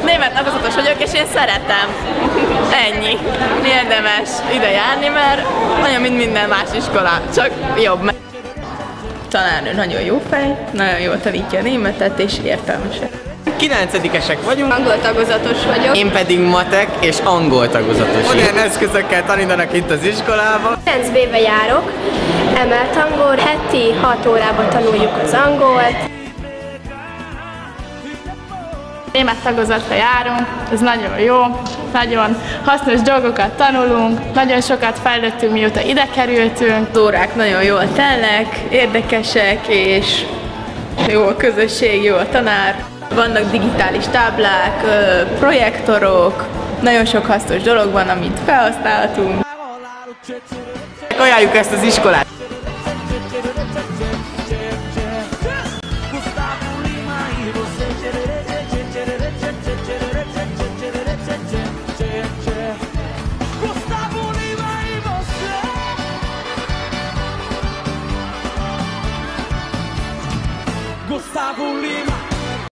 Német tagozatos vagyok, és én szeretem. Ennyi. Érdemes ide járni, mert olyan, mint minden más iskola, csak jobb. Tanárnő nagyon jó fej, nagyon jól tanítja a németet, és értelmesek. 9-esek vagyunk. Angol tagozatos vagyok. Én pedig matek és angol tagozatos. Modern eszközökkel tanítanak itt az iskolában. 9B-be járok, emelt angol, heti 6 órában tanuljuk az angolt. Német tagozatra járunk, ez nagyon jó, nagyon hasznos dolgokat tanulunk, nagyon sokat fejlődtünk, mióta ide kerültünk. Az órák nagyon jól telnek, érdekesek, és jó a közösség, jó a tanár. Vannak digitális táblák, projektorok, nagyon sok hasznos dolog van, amit felhasználhatunk. Ajánljuk ezt az iskolát! Gustavo Lima.